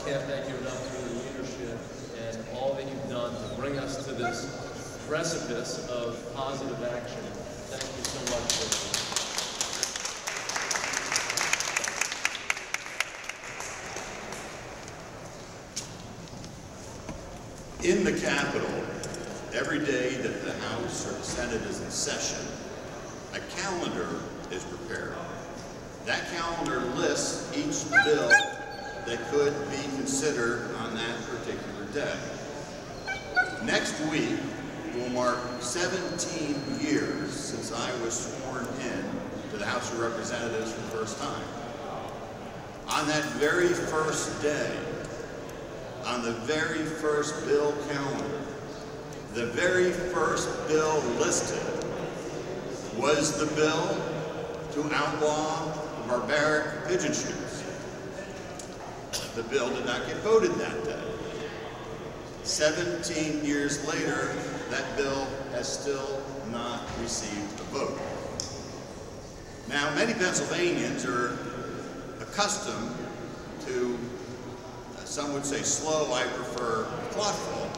can't thank you enough for your leadership and all that you've done to bring us to this precipice of positive action. Thank you so much for that. In the Capitol, every day that the House or the Senate is in session, a calendar is prepared. That calendar lists each bill that could be considered on that particular day. Next week will mark 17 years since I was sworn in to the House of Representatives for the first time. On that very first day, on the very first bill calendar, the very first bill listed was the bill to outlaw the barbaric pigeon shoots. The bill did not get voted that day. 17 years later, that bill has still not received a vote. Now, many Pennsylvanians are accustomed to, some would say slow, I prefer thoughtful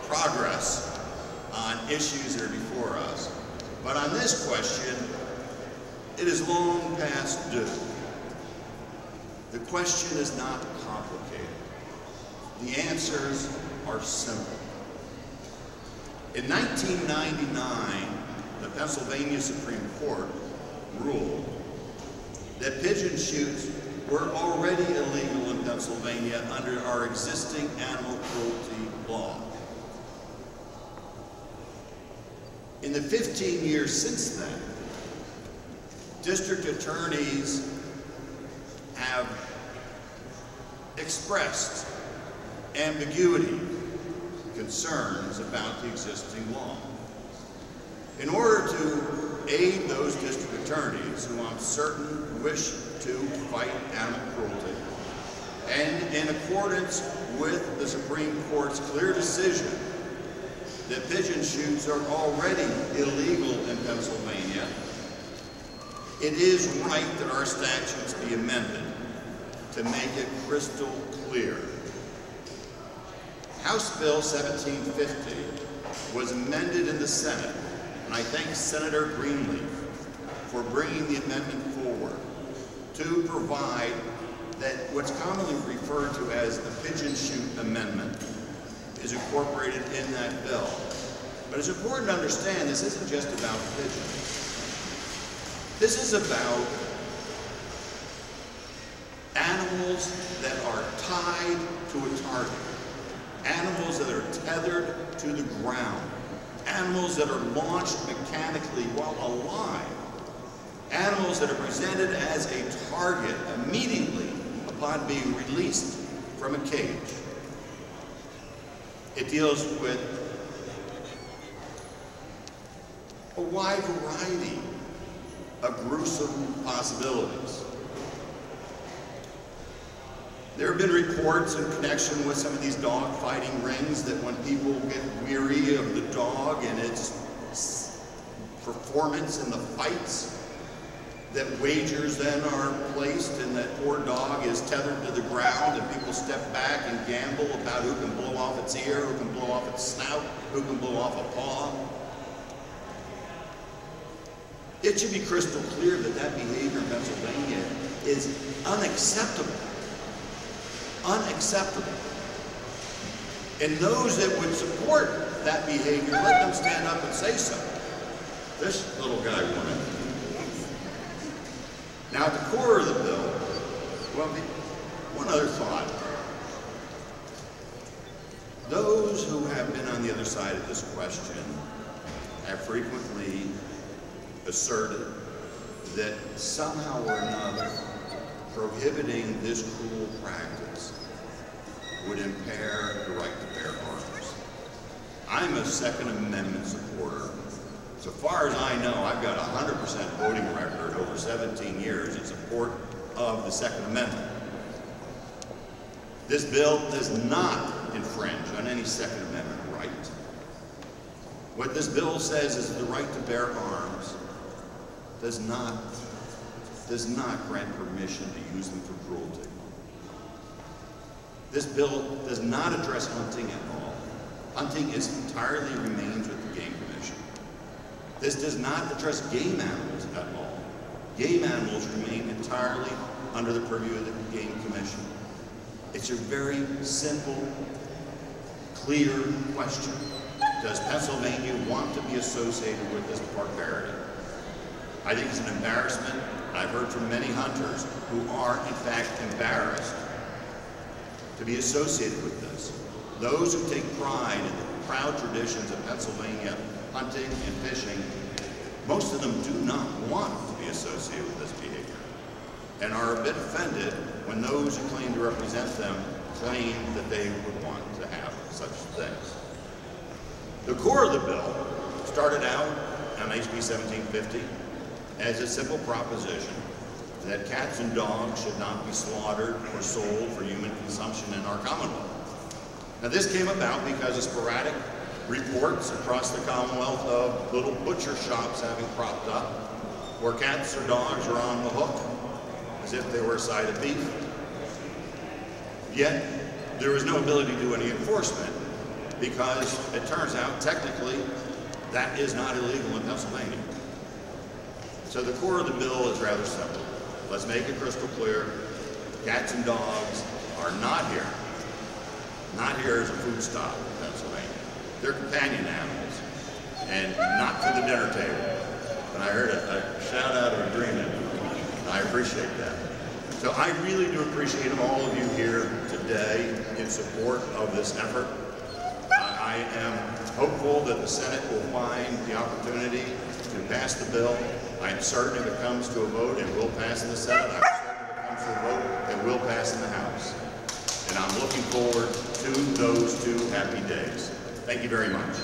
progress on issues that are before us. But on this question, it is long past due. The question is not complicated. The answers are simple. In 1999, the Pennsylvania Supreme Court ruled that pigeon shoots were already illegal in Pennsylvania under our existing animal cruelty law. In the 15 years since then, district attorneys have expressed ambiguity, concerns about the existing law. In order to aid those district attorneys who I'm certain wish to fight animal cruelty, and in accordance with the Supreme Court's clear decision that pigeon shoots are already illegal in Pennsylvania, it is right that our statutes be amended to make it crystal clear. House Bill 1750 was amended in the Senate, and I thank Senator Greenleaf for bringing the amendment forward to provide that what's commonly referred to as the pigeon shoot amendment is incorporated in that bill. But it's important to understand this isn't just about pigeons. This is about animals that are tied to a target, animals that are tethered to the ground, animals that are launched mechanically while alive, animals that are presented as a target immediately upon being released from a cage. It deals with a wide variety of gruesome possibilities. There have been reports in connection with some of these dog fighting rings that when people get weary of the dog and its performance in the fights, that wagers then are placed and that poor dog is tethered to the ground and people step back and gamble about who can blow off its ear, who can blow off its snout, who can blow off a paw. It should be crystal clear that that behavior in Pennsylvania is unacceptable. Unacceptable. And those that would support that behavior, let them stand up and say so. This little guy won it. Now, at the core of the bill, well, one other thought. Those who have been on the other side of this question have frequently asserted that somehow or another prohibiting this cruel practice would impair the right to bear arms. I'm a Second Amendment supporter. So far as I know, I've got a 100% voting record over 17 years in support of the Second Amendment. This bill does not infringe on any Second Amendment right. What this bill says is the right to bear arms does not grant permission to use them for cruelty. This bill does not address hunting at all. Hunting entirely remains with the Game Commission. This does not address game animals at all. Game animals remain entirely under the purview of the Game Commission. It's a very simple, clear question. Does Pennsylvania want to be associated with this barbarity? I think it's an embarrassment. I've heard from many hunters who are, in fact, embarrassed to be associated with this. Those who take pride in the proud traditions of Pennsylvania hunting and fishing, most of them do not want to be associated with this behavior and are a bit offended when those who claim to represent them claim that they would want to have such things. The core of the bill started out on HB 1750 as a simple proposition that cats and dogs should not be slaughtered or sold for human consumption in our Commonwealth. Now this came about because of sporadic reports across the Commonwealth of little butcher shops having cropped up where cats or dogs are on the hook as if they were a side of beef. Yet there was no ability to do any enforcement because it turns out technically that is not illegal in Pennsylvania. So the core of the bill is rather simple. Let's make it crystal clear. Cats and dogs are not here as a food stop in Pennsylvania. They're companion animals and not for the dinner table. And I heard a shout out of agreement. I appreciate that. So I really do appreciate all of you here today in support of this effort. I am hopeful that the Senate will find the opportunity to pass the bill. I am certain if it comes to a vote, it will pass in the Senate. I'm certain if it comes to a vote, it will pass in the House. And I'm looking forward to those 2 happy days. Thank you very much.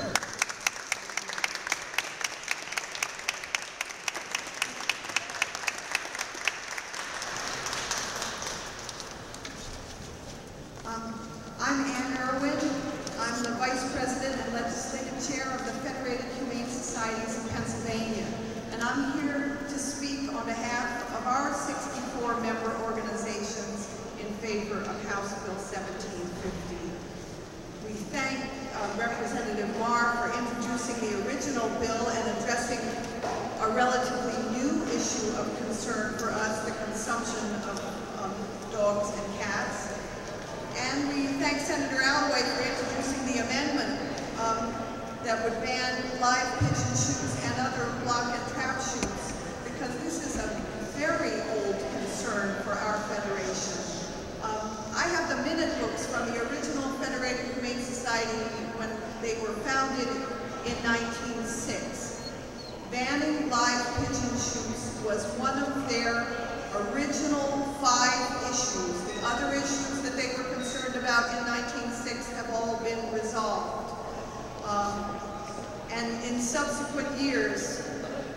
I'm Ann Irwin. I'm the Vice President and Legislative Chair of the Federated Humane Societies of Pennsylvania. And I'm here to speak on behalf of our 64 member organizations in favor of House Bill 1750. We thank Representative Marr for introducing the original bill and addressing a relatively new issue of concern for us, the consumption of dogs and cats. And we thank Senator Alloway for introducing the amendment that would ban live pigeon shoots and other block and trap shoots, because this is a very old concern for our federation. I have the minute books from the original Federated Humane Society when they were founded in 1906. Banning live pigeon shoots was one of their original 5 issues. The other issues that they were concerned about in 1906 have all been resolved. And in subsequent years,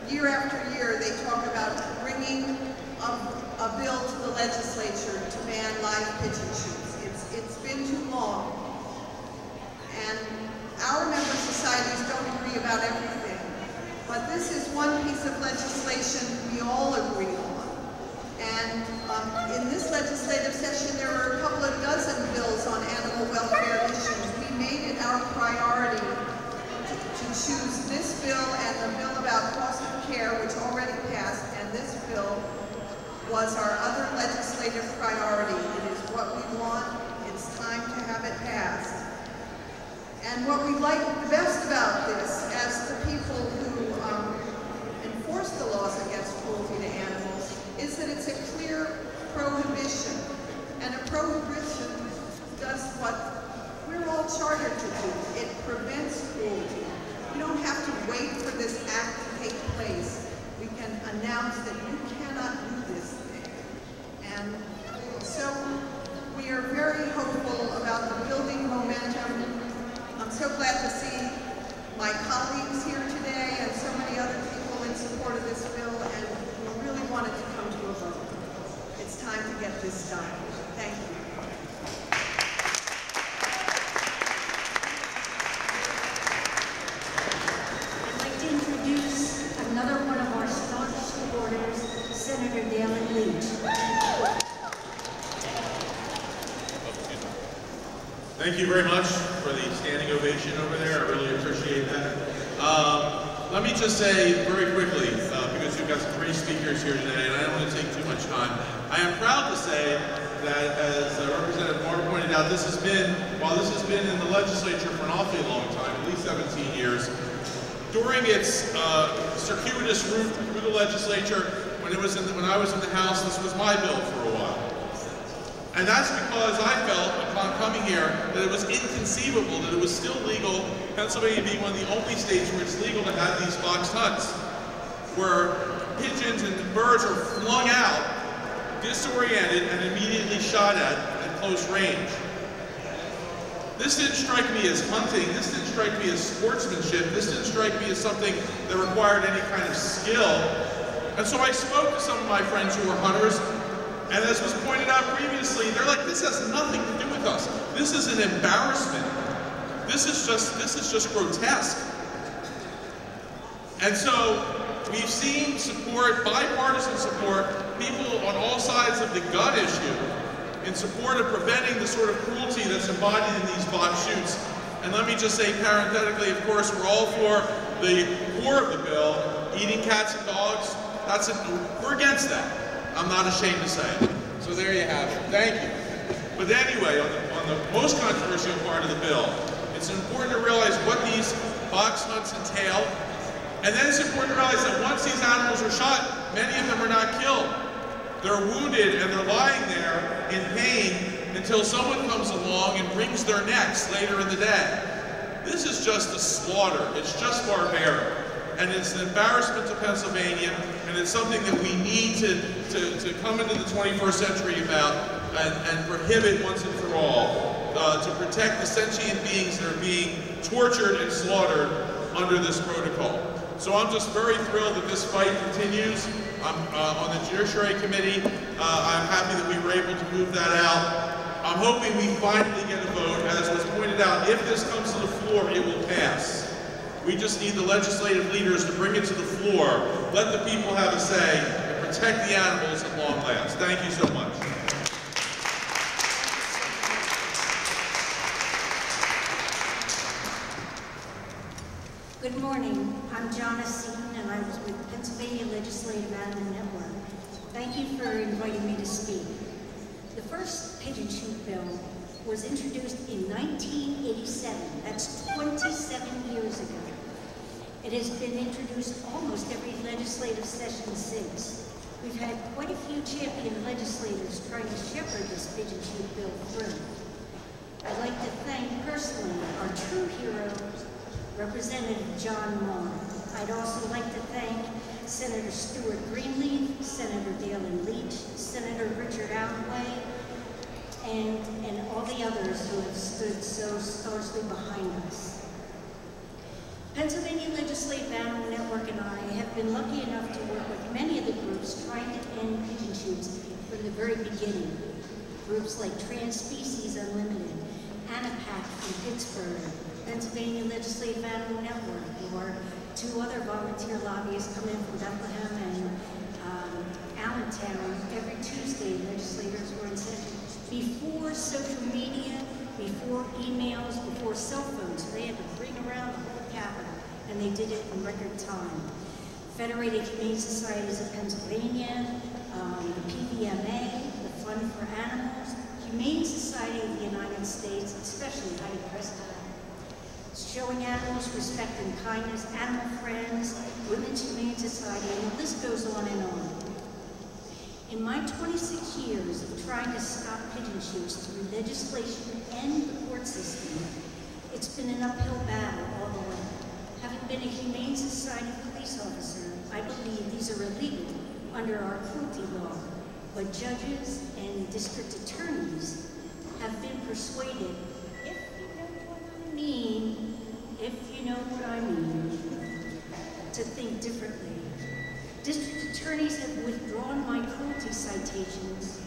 year after year, they talk about bringing a bill to the legislature to ban live pigeon shoots. It's been too long. And our member societies don't agree about everything. But this is one piece of legislation we all agree on. And in this legislative session, there were a couple of dozen bills on animal welfare issues. We made it our priority to choose this bill and the bill about cost of care, which already passed, and this bill was our other legislative priority. It is what we want. It's time to have it passed. And what we like the best about this, as the people who enforce the laws against cruelty to animals, is that it's a clear prohibition. And a prohibition does what we're all chartered to do. It prevents cruelty. You don't have to wait for this act to take place. We can announce that you cannot do this thing. And so we are very hopeful about the building momentum. I'm so glad to see my colleagues here today and so many other people in support of this bill, and we really want it to come to a vote. It's time to get this done. Thank you. I'd like to introduce another one of our staunch supporters, Senator Dalen Leach. Thank you very much for the standing ovation over there. I really appreciate that. Let me just say very quickly, because you've got 3 speakers here today, and I don't want to take too much time. I am proud to say that, as Representative Moore pointed out, while this has been in the legislature for an awfully long time, at least 17 years, during its circuitous route through the legislature, when I was in the House, this was my bill for a while. And that's because I felt, upon coming here, that it was inconceivable that it was still legal, Pennsylvania being one of the only states where it's legal to have these box hunts, where pigeons and birds are flung out, disoriented, and immediately shot at close range. This didn't strike me as hunting, this didn't strike me as sportsmanship, this didn't strike me as something that required any kind of skill. And so I spoke to some of my friends who were hunters, and as was pointed out previously, they're like, this has nothing to do with us. This is an embarrassment. This is just grotesque. And so we've seen support, bipartisan support, people on all sides of the gun issue in support of preventing the sort of cruelty that's embodied in these box shoots. And let me just say parenthetically, of course, we're all for the core of the bill, eating cats and dogs. We're against that. I'm not ashamed to say it. So there you have it. Thank you. But anyway, on the most controversial part of the bill, it's important to realize what these box hunts entail. And then it's important to realize that once these animals are shot, many of them are not killed. They're wounded and they're lying there in pain until someone comes along and wrings their necks later in the day. This is just a slaughter. It's just barbaric. And it's an embarrassment to Pennsylvania, and it's something that we need to come into the 21st century about and prohibit once and for all, to protect the sentient beings that are being tortured and slaughtered under this protocol. So I'm just very thrilled that this fight continues. I'm on the Judiciary Committee. I'm happy that we were able to move that out. I'm hoping we finally get a vote. As was pointed out, if this comes to the floor, it will pass. We just need the legislative leaders to bring it to the floor, let the people have a say, and protect the animals at long last. Thank you so much. Good morning. I'm Jonna Seaton, and I was with Pennsylvania Legislative Animal Network. Thank you for inviting me to speak. The first pigeon shoot bill was introduced in 1987. That's 27 years ago. It has been introduced almost every legislative session since. We've had quite a few champion legislators trying to shepherd this pigeon shoot bill through. I'd like to thank personally our true hero, Representative John Moore. I'd also like to thank Senator Stuart Greenleaf, Senator Dalen Leach, Senator Richard Outway, and all the others who have stood so staunchly behind us. Pennsylvania Legislative Animal Network and I have been lucky enough to work with many of the groups trying to end pigeon shoots from the very beginning. Groups like Trans Species Unlimited, ANAPAC from Pittsburgh, Pennsylvania Legislative Animal Network, or 2 other volunteer lobbyists come in from Bethlehem and Allentown. Every Tuesday, legislators were in session. Before social media, before emails, before cell phones, so they had to bring around the whole Capitol, and they did it in record time. Federated Humane Societies of Pennsylvania, the PVMA, the Fund for Animals, Humane Society of the United States, especially Heidi Prescott, Showing Animals Respect and Kindness, Animal Friends, Women's Humane Society, and the list goes on and on. In my 26 years of trying to stop pigeon shoots through legislation and the court system, it's been an uphill battle all the way. Having been a Humane Society police officer, I believe these are illegal under our cruelty law, but judges and district attorneys have been persuaded, if you know what I mean, to think differently. District attorneys have withdrawn my cruelty citations.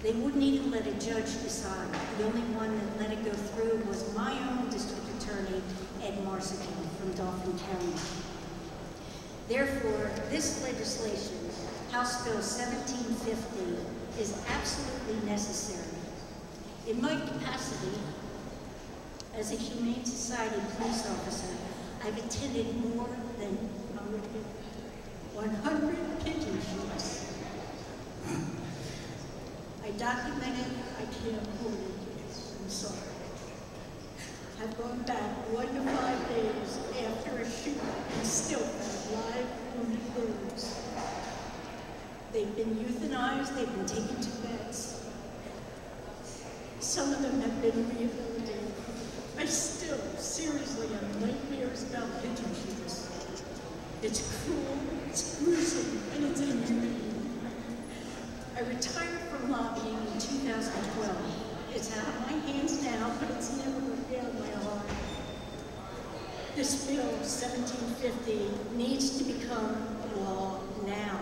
They wouldn't even let a judge decide. The only one that let it go through was my own district attorney, Ed Marsican from Dauphin County. Therefore, this legislation, House Bill 1750, is absolutely necessary. In my capacity as a Humane Society police officer, I've attended more than 100 pigeon shoots. I documented, I can't hold it, I'm sorry. I've gone back 1 to 5 days after a shoot and still found live wounded birds. They've been euthanized, they've been taken to vets. Some of them have been rehabilitated. I still seriously have nightmares about pigeon shoots. It's cruel, it's gruesome, and it's inhumane. I retired from lobbying in 2012. It's out of my hands now, but it's never going out of my heart. This bill, 1750, needs to become law now.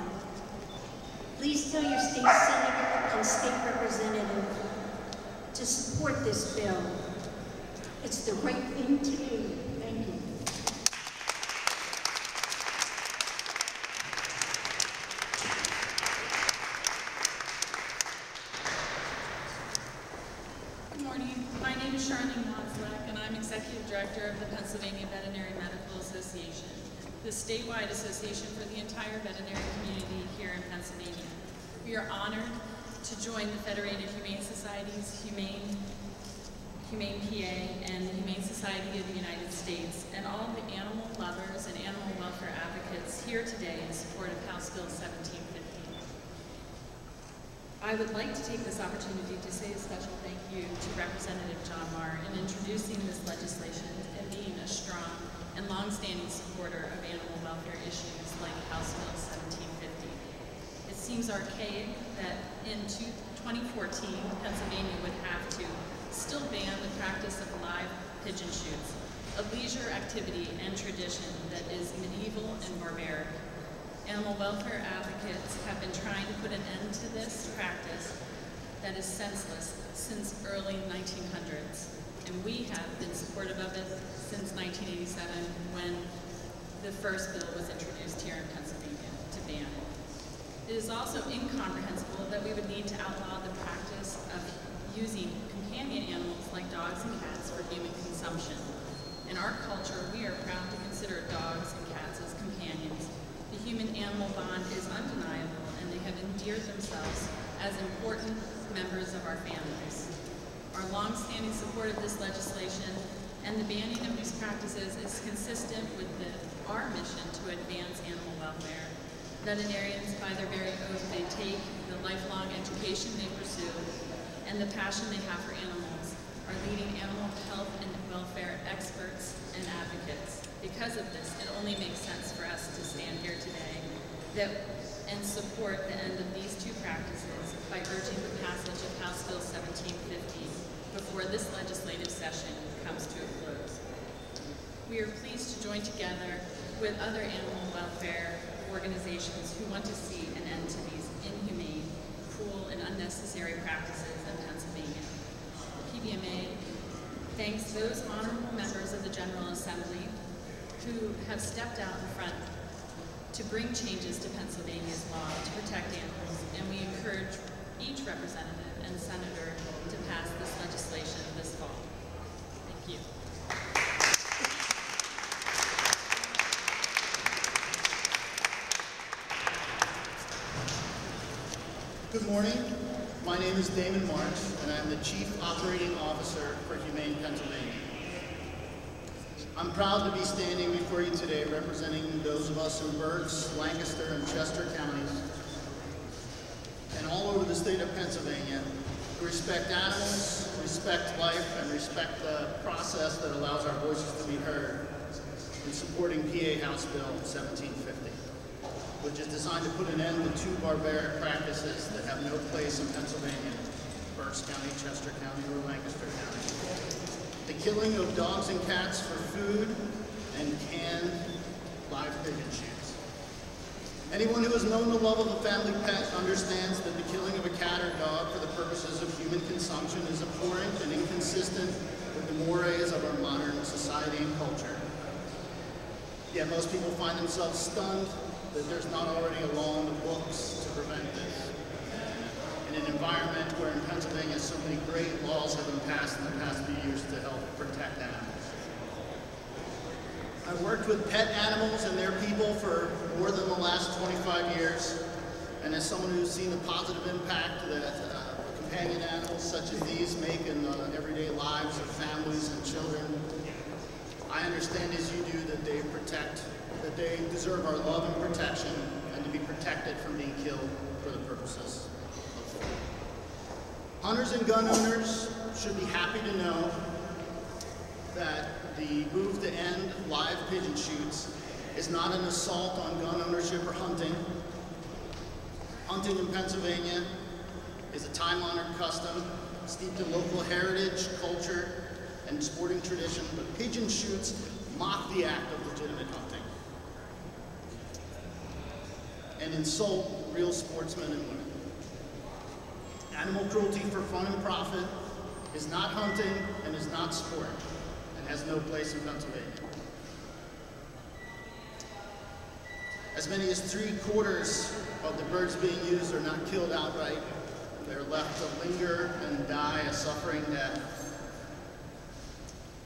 Please tell your state senator and state representative to support this bill. It's the right thing to do. Thank you. Good morning. My name is Charlene Wanzlek, and I'm Executive Director of the Pennsylvania Veterinary Medical Association, the statewide association for the entire veterinary community here in Pennsylvania. We are honored to join the Federated Humane Societies, Humane PA, and the Humane Society of the United States, and all the animal lovers and animal welfare advocates here today in support of House Bill 1750. I would like to take this opportunity to say a special thank you to Representative John Marr in introducing this legislation and being a strong and long-standing supporter of animal welfare issues like House Bill 1750. It seems archaic that in 2014, Pennsylvania would have to still ban the practice of live pigeon shoots, a leisure activity and tradition that is medieval and barbaric. Animal welfare advocates have been trying to put an end to this practice that is senseless since early 1900s, and we have been supportive of it since 1987 when the first bill was introduced here in Pennsylvania to ban it. It is also incomprehensible that we would need to outlaw the practice of using companion animals like dogs and cats for human consumption. In our culture, we are proud to consider dogs and cats as companions. The human-animal bond is undeniable, and they have endeared themselves as important members of our families. Our long-standing support of this legislation and the banning of these practices is consistent with our mission to advance animal welfare. Veterinarians, by their very oath they take, the lifelong education they pursue, and the passion they have for animals, are leading animal health and welfare experts and advocates. Because of this, it only makes sense for us to stand here today and support the end of these two practices by urging the passage of House Bill 1750 before this legislative session comes to a close. We are pleased to join together with other animal welfare organizations who want to see an end to these inhumane, cruel, and unnecessary practices in Pennsylvania. The PVMA thanks those honorable members of the General Assembly who have stepped out in front to bring changes to Pennsylvania's law to protect animals, and we encourage each representative and senator to pass this legislation this fall. Thank you. Good morning. My name is Damon March, and I'm the Chief Operating Officer for Humane Pennsylvania. I'm proud to be standing before you today representing those of us in Berks, Lancaster, and Chester counties, and all over the state of Pennsylvania, who respect animals, respect life, and respect the process that allows our voices to be heard in supporting PA House Bill 1750, which is designed to put an end to two barbaric practices that have no place in Pennsylvania, Berks County, Chester County, or Lancaster County. The killing of dogs and cats for food and canned live pigeon shoots. Anyone who has known the love of a family pet understands that the killing of a cat or dog for the purposes of human consumption is abhorrent and inconsistent with the mores of our modern society and culture. Yet most people find themselves stunned that there's not already a law in the books to prevent this. And an environment where in Pennsylvania so many great laws have been passed in the past few years to help protect animals. I've worked with pet animals and their people for more than the last 25 years, and as someone who's seen the positive impact that companion animals such as these make in the everyday lives of families and children, I understand as you do that they deserve our love and protection, and to be protected from being killed for the purposes of food. Hunters and gun owners should be happy to know that the move to end live pigeon shoots is not an assault on gun ownership or hunting. Hunting in Pennsylvania is a time-honored custom steeped in local heritage, culture, and sporting tradition, but pigeon shoots mock the act of legitimate hunting and insult real sportsmen and women. Animal cruelty for fun and profit is not hunting and is not sport, and has no place in Pennsylvania. As many as 3/4 of the birds being used are not killed outright. They're left to linger and die a suffering death.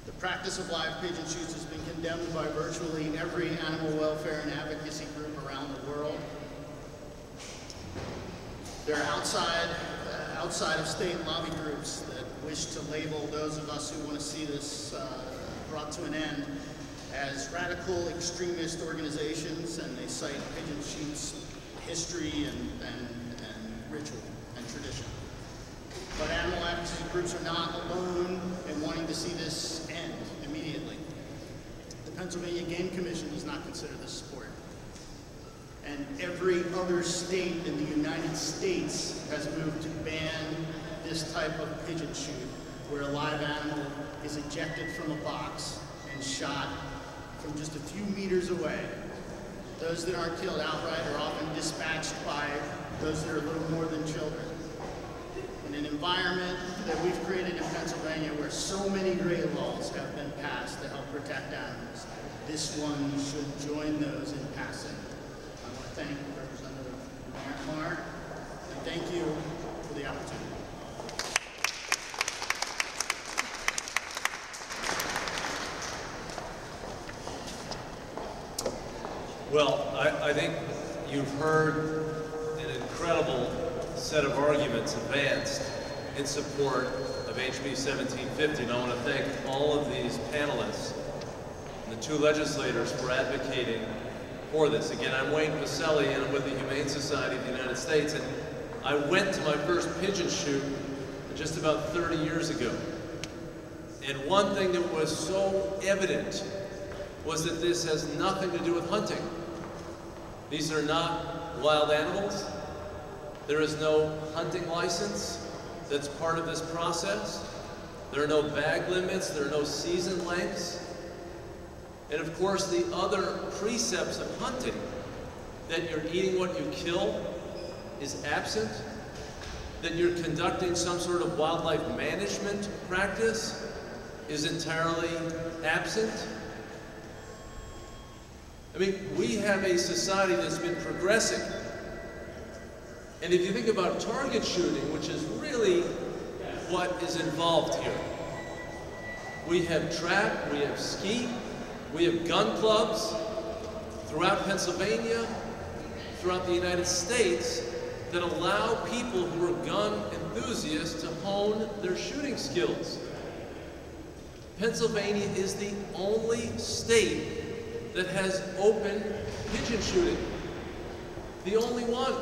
The practice of live pigeon shoots has been condemned by virtually every animal welfare and advocacy group around the world. There are outside of state lobby groups that wish to label those of us who want to see this brought to an end as radical extremist organizations, and they cite pigeon shoots history and ritual and tradition. But animal advocacy groups are not alone in wanting to see this end immediately. The Pennsylvania Game Commission does not consider this sport. And every other state in the United States has moved to ban this type of pigeon shoot, where a live animal is ejected from a box and shot from just a few meters away. Those that aren't killed outright are often dispatched by those that are little more than children. In an environment that we've created in Pennsylvania where so many great laws have been passed to help protect animals, this one should join those in passing. I want to thank Representative Mark, and thank you for the opportunity. Well, I think you've heard an incredible set of arguments advanced in support of HB 1750, and I want to thank all of these panelists and the two legislators for advocating for this. Again, I'm Wayne Pacelli, and I'm with the Humane Society of the United States, and I went to my first pigeon shoot just about 30 years ago. And one thing that was so evident was that this has nothing to do with hunting. These are not wild animals. There is no hunting license that's part of this process. There are no bag limits, there are no season lengths. And of course, the other precepts of hunting, that you're eating what you kill, is absent. That you're conducting some sort of wildlife management practice is entirely absent. I mean, we have a society that's been progressing. And if you think about target shooting, which is really what is involved here, we have trap, we have skeet, we have gun clubs throughout Pennsylvania, throughout the United States, that allow people who are gun enthusiasts to hone their shooting skills. Pennsylvania is the only state that has open pigeon shooting. The only one.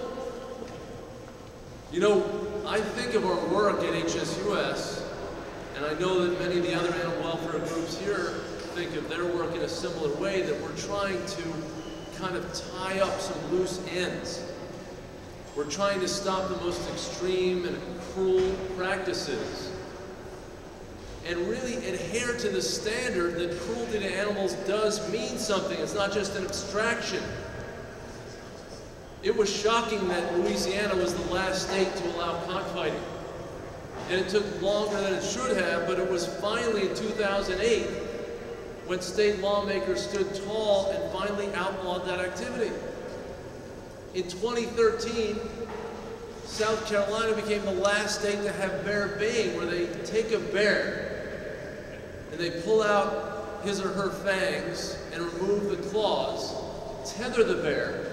You know, I think of our work at HSUS, and I know that many of the other animal welfare groups here think of their work in a similar way, that we're trying to kind of tie up some loose ends. We're trying to stop the most extreme and cruel practices and really adhere to the standard that cruelty to animals does mean something. It's not just an abstraction. It was shocking that Louisiana was the last state to allow cockfighting. And it took longer than it should have, but it was finally in 2008 when state lawmakers stood tall and finally outlawed that activity. In 2013, South Carolina became the last state to have bear baying, where they take a bear and they pull out his or her fangs and remove the claws, tether the bear,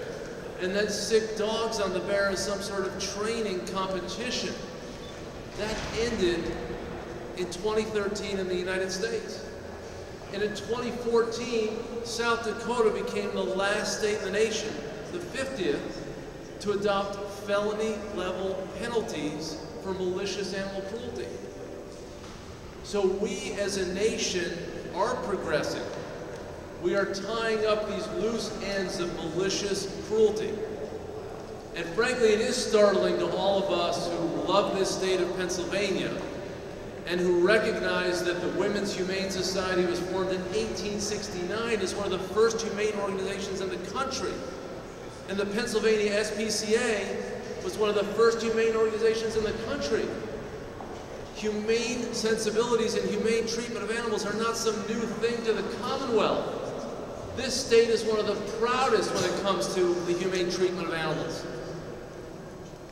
and then sick dogs on the bear as some sort of training competition. That ended in 2013 in the United States. And in 2014, South Dakota became the last state in the nation, the 50th, to adopt felony-level penalties for malicious animal cruelty. So we as a nation are progressing. We are tying up these loose ends of malicious cruelty. And frankly, it is startling to all of us who love this state of Pennsylvania and who recognize that the Women's Humane Society was formed in 1869 as one of the first humane organizations in the country. And the Pennsylvania SPCA was one of the first humane organizations in the country. Humane sensibilities and humane treatment of animals are not some new thing to the Commonwealth. This state is one of the proudest when it comes to the humane treatment of animals.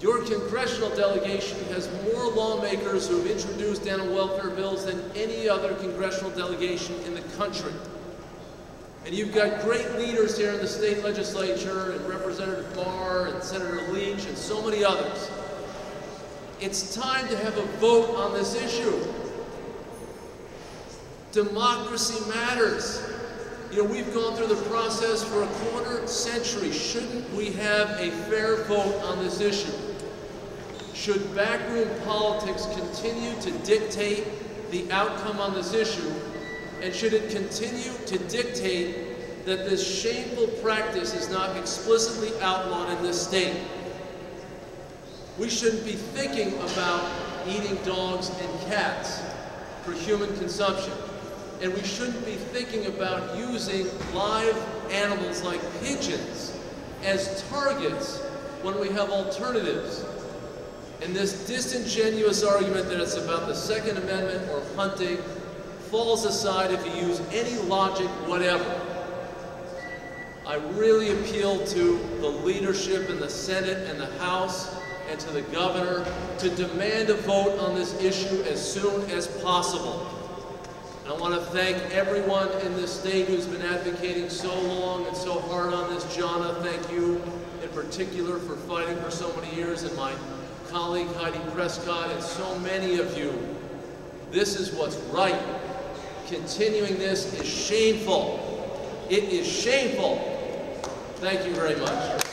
Your congressional delegation has more lawmakers who have introduced animal welfare bills than any other congressional delegation in the country. And you've got great leaders here in the state legislature, and Representative Marr and Senator Leach and so many others. It's time to have a vote on this issue. Democracy matters. You know, we've gone through the process for a quarter century. Shouldn't we have a fair vote on this issue? Should backroom politics continue to dictate the outcome on this issue? And should it continue to dictate that this shameful practice is not explicitly outlawed in this state? We shouldn't be thinking about eating dogs and cats for human consumption. And we shouldn't be thinking about using live animals like pigeons as targets when we have alternatives. And this disingenuous argument that it's about the Second Amendment or hunting falls aside if you use any logic whatever. I really appeal to the leadership in the Senate and the House and to the governor to demand a vote on this issue as soon as possible. And I want to thank everyone in this state who's been advocating so long and so hard on this. Jonna, thank you in particular for fighting for so many years, and my colleague Heidi Prescott, and so many of you. This is what's right. Continuing this is shameful. It is shameful. Thank you very much.